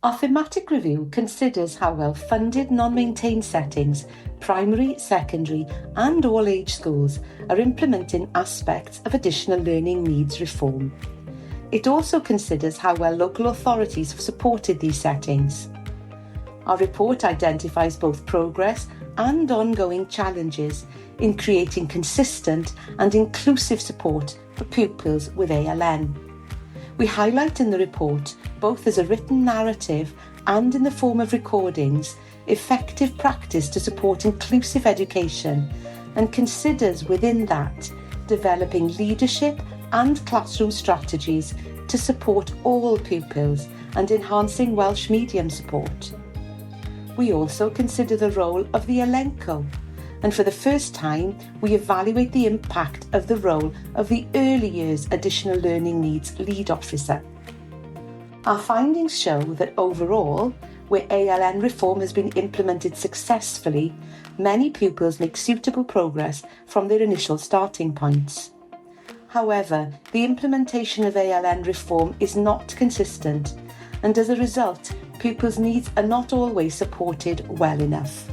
Our thematic review considers how well-funded non-maintained settings, primary, secondary and all-age schools are implementing aspects of additional learning needs reform. It also considers how well local authorities have supported these settings. Our report identifies both progress and ongoing challenges in creating consistent and inclusive support for pupils with ALN. We highlight in the report, both as a written narrative and in the form of recordings, effective practice to support inclusive education, and considers within that developing leadership and classroom strategies to support all pupils and enhancing Welsh-medium support. We also consider the role of the ALNCo, and for the first time we evaluate the impact of the role of the Early Years Additional Learning Needs Lead Officer. Our findings show that overall, where ALN reform has been implemented successfully, many pupils make suitable progress from their initial starting points. However, the implementation of ALN reform is not consistent, and as a result, pupils' needs are not always supported well enough.